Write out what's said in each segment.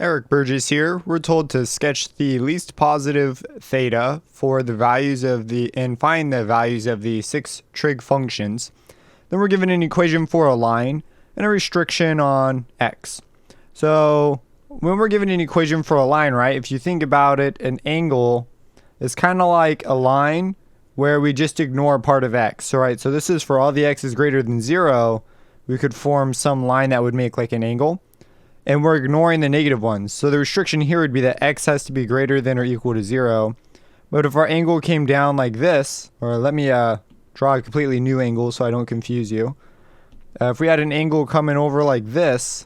Eric Burgess here. We're told to sketch the least positive theta for the values of and find the values of the 6 trig functions. Then we're given an equation for a line and a restriction on x. So when we're given an equation for a line, right, if you think about it, an angle is kind of like a line where we just ignore part of x. So, right, so this is for all the x's greater than 0, we could form some line that would make like an angle. And we're ignoring the negative ones. So the restriction here would be that x has to be greater than or equal to 0. But if our angle came down like this, or let me draw a completely new angle so I don't confuse you. If we had an angle coming over like this,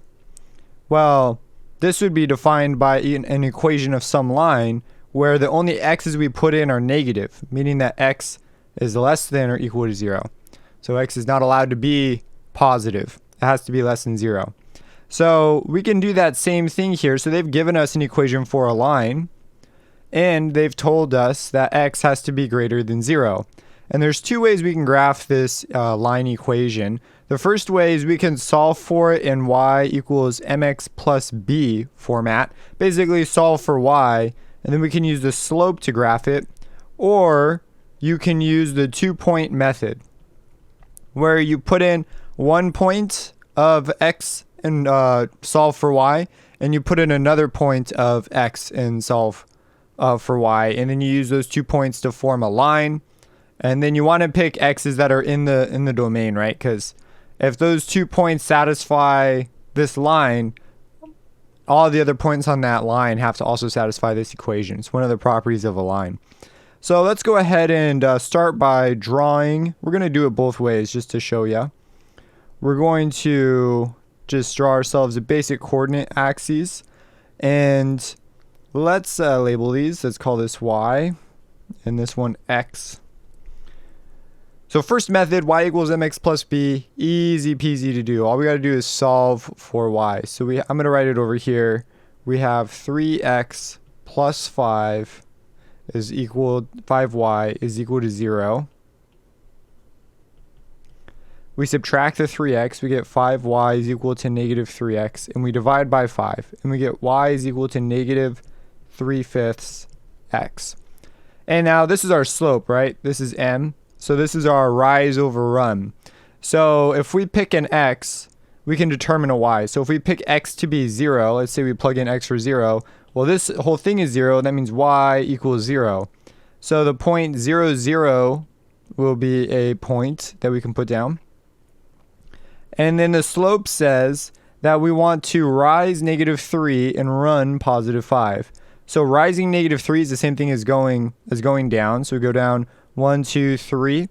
well, this would be defined by an equation of some line where the only x's we put in are negative, meaning that x is less than or equal to 0. So x is not allowed to be positive. It has to be less than 0. So we can do that same thing here. So they've given us an equation for a line, and they've told us that x has to be greater than 0. And there's two ways we can graph this line equation. The first way is we can solve for it in y equals mx plus b format. Basically solve for y, and then we can use the slope to graph it. Or you can use the 2-point method, where you put in 1 point of x and solve for y, and you put in another point of x and solve for y, and then you use those 2 points to form a line. And then you want to pick x's that are in the domain, right? Because if those 2 points satisfy this line, all the other points on that line have to also satisfy this equation. It's one of the properties of a line. So let's go ahead and start by drawing. We're going to do it both ways just to show you. We're going to just draw ourselves a basic coordinate axes, and let's label these. Let's call this y and this one x. So first method, y equals mx plus b, easy peasy to do. All we got to do is solve for y. So I'm going to write it over here. We have 3x plus 5 is equal 5y is equal to 0. We subtract the 3x, we get 5y is equal to negative 3x, and we divide by 5, and we get y is equal to negative 3/5 x. And now this is our slope, right? This is m. So this is our rise over run. So if we pick an x, we can determine a y. So if we pick x to be 0, let's say we plug in x for 0, well, this whole thing is 0, that means y equals 0. So the point 0, 0 will be a point that we can put down. And then the slope says that we want to rise negative 3 and run positive 5. So rising negative 3 is the same thing as going down. So we go down 1, 2, 3.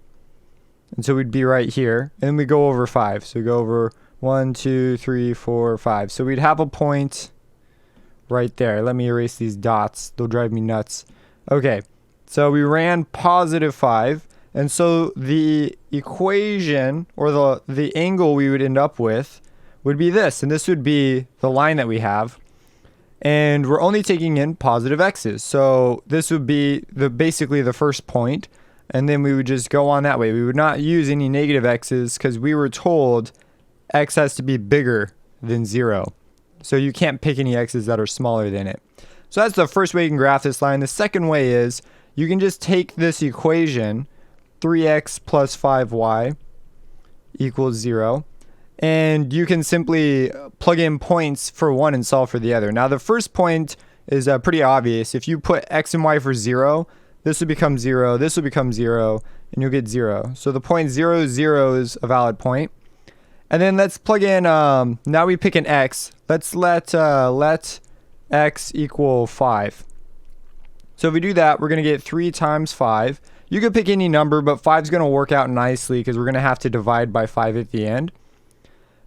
And so we'd be right here. And then we go over 5. So we go over 1, 2, 3, 4, 5. So we'd have a point right there. Let me erase these dots. They'll drive me nuts. Okay. So we ran positive 5. And so the equation, or the angle we would end up with, would be this. And this would be the line that we have. And we're only taking in positive x's. So this would be basically the first point. And then we would just go on that way. We would not use any negative x's because we were told x has to be bigger than 0. So you can't pick any x's that are smaller than it. So that's the first way you can graph this line. The second way is you can just take this equation, 3x plus 5y equals 0. And you can simply plug in points for one and solve for the other. Now the first point is pretty obvious. If you put x and y for 0, this will become 0, this will become 0, and you'll get 0. So the point 0, 0 is a valid point. And then let's plug in, now we pick an x. Let's let x equal 5. So if we do that, we're going to get 3 times 5. You could pick any number, but 5 is going to work out nicely because we're going to have to divide by 5 at the end.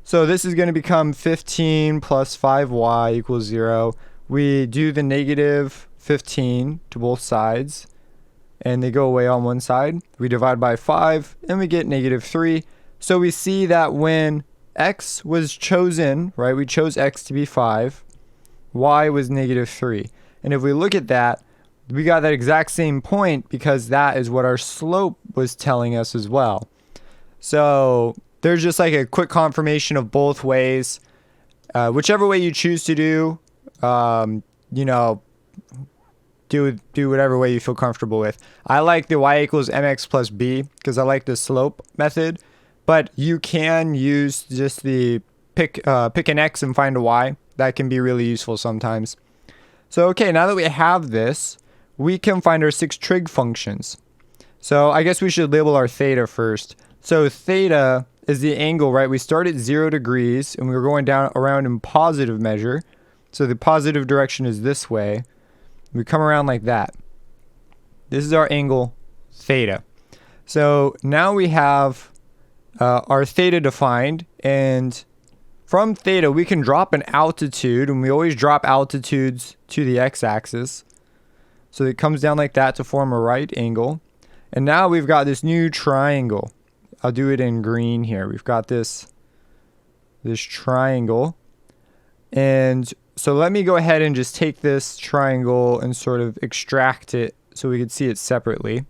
So this is going to become 15 plus 5y equals 0. We do the negative 15 to both sides, and they go away on one side. We divide by 5, and we get negative 3. So we see that when x was chosen, right, we chose x to be 5, y was negative 3. And if we look at that, we got that exact same point because that is what our slope was telling us as well. So there's just like a quick confirmation of both ways. Whichever way you choose to do, you know, do whatever way you feel comfortable with. I like the y equals mx plus b because I like the slope method, but you can use just the pick an x and find a y. That can be really useful sometimes. So okay, now that we have this, we can find our 6 trig functions. So I guess we should label our theta first. So theta is the angle, right? We start at 0 degrees and we're going down around in positive measure. So the positive direction is this way. We come around like that. This is our angle theta. So now we have our theta defined, and from theta we can drop an altitude, and we always drop altitudes to the x-axis. So it comes down like that to form a right angle. And now we've got this new triangle. I'll do it in green here. We've got this triangle. And so let me go ahead and just take this triangle and sort of extract it so we can see it separately.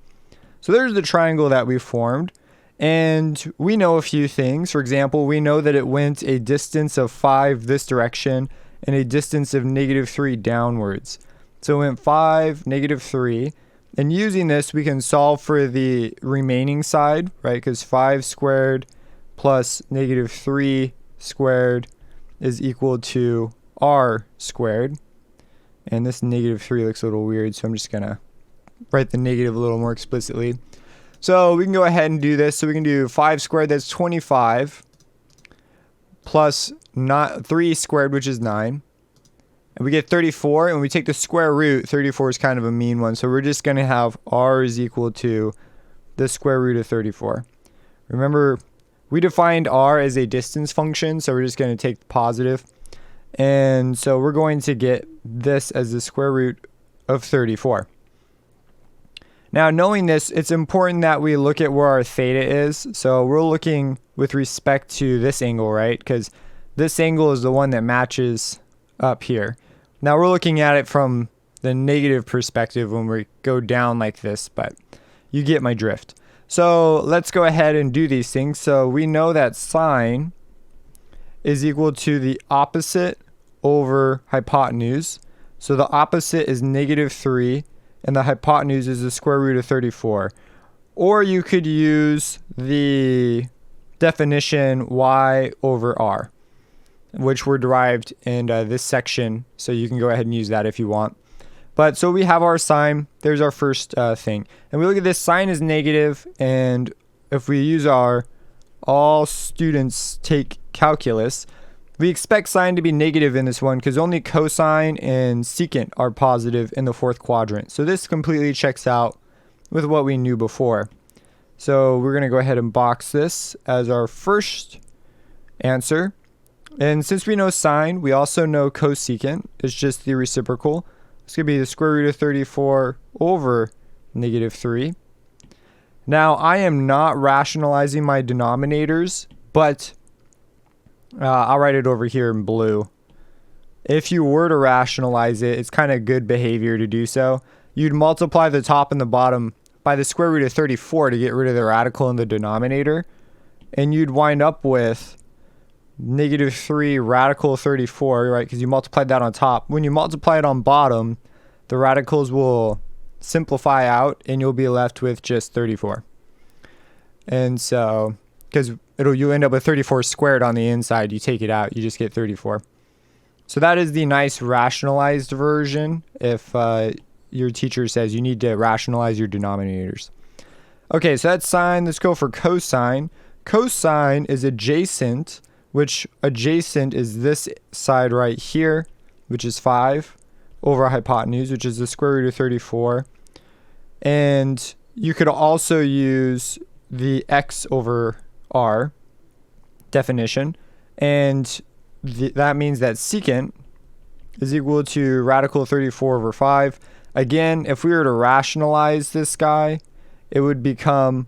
So there's the triangle that we formed. And we know a few things. For example, we know that it went a distance of 5 this direction and a distance of -3 downwards. So it went 5, -3. And using this, we can solve for the remaining side, right? Because 5 squared plus -3 squared is equal to r squared. And this -3 looks a little weird, so I'm just going to write the negative a little more explicitly. So we can go ahead and do this. So we can do 5 squared, that's 25, plus 3 squared, which is 9. And we get 34, and we take the square root. 34 is kind of a mean one, so we're just going to have r is equal to the square root of 34. Remember, we defined r as a distance function, so we're just going to take the positive. And so we're going to get this as the square root of 34. Now, knowing this, it's important that we look at where our theta is. So we're looking with respect to this angle, right? Because this angle is the one that matches up here. Now we're looking at it from the negative perspective when we go down like this, but you get my drift. So let's go ahead and do these things. So we know that sine is equal to the opposite over hypotenuse. So the opposite is -3, and the hypotenuse is the square root of 34. Or you could use the definition y over r, which were derived in this section. So you can go ahead and use that if you want. But so we have our sine. There's our first thing. And we look at this, sine is negative, and if we use our all students take calculus, we expect sine to be negative in this one because only cosine and secant are positive in the 4th quadrant. So this completely checks out with what we knew before. So we're going to go ahead and box this as our first answer. And since we know sine, we also know cosecant. It's just the reciprocal. It's going to be the square root of 34 over -3. Now, I am not rationalizing my denominators, but I'll write it over here in blue. If you were to rationalize it, it's kind of good behavior to do so. You'd multiply the top and the bottom by the square root of 34 to get rid of the radical in the denominator. And you'd wind up with -3 radical 34, right? Because you multiplied that on top. When you multiply it on bottom, the radicals will simplify out and you'll be left with just 34. And so, because you end up with 34 squared on the inside, you take it out, you just get 34. So that is the nice rationalized version if your teacher says you need to rationalize your denominators. Okay, so that's sine. Let's go for cosine. Cosine is adjacent, which adjacent is this side right here, which is 5 over hypotenuse, which is the square root of 34. And you could also use the x over r definition, and that means that secant is equal to radical 34 over 5. Again, if we were to rationalize this guy, it would become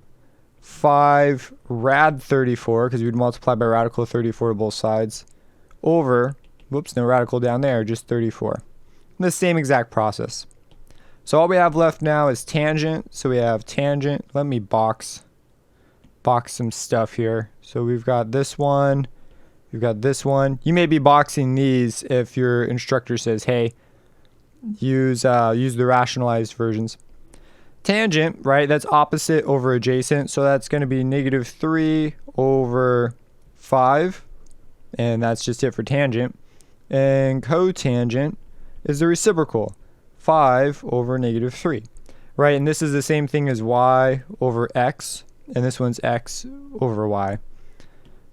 5 rad 34, because we'd multiply by radical 34 to both sides, over, whoops, no radical down there, just 34. The same exact process. So all we have left now is tangent. So we have tangent. Let me box some stuff here. So we've got this one, You've got this one. You may be boxing these if your instructor says, hey, use the rationalized versions. Tangent, right? That's opposite over adjacent. So that's going to be negative 3 over 5. And that's just it for tangent. And cotangent is the reciprocal. 5 over negative 3. Right? And this is the same thing as y over x. And this one's x over y.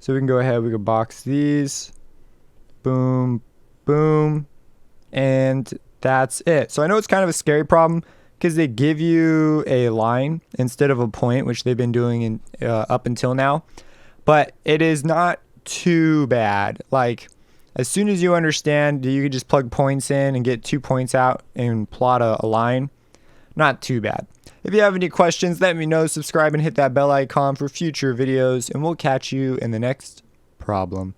So we can go ahead, we can box these. Boom, boom. And that's it. So I know it's kind of a scary problem because they give you a line instead of a point, which they've been doing up until now. But it is not too bad. Like, as soon as you understand that you can just plug points in and get 2 points out and plot a line, not too bad. If you have any questions, let me know. Subscribe and hit that bell icon for future videos, and we'll catch you in the next problem.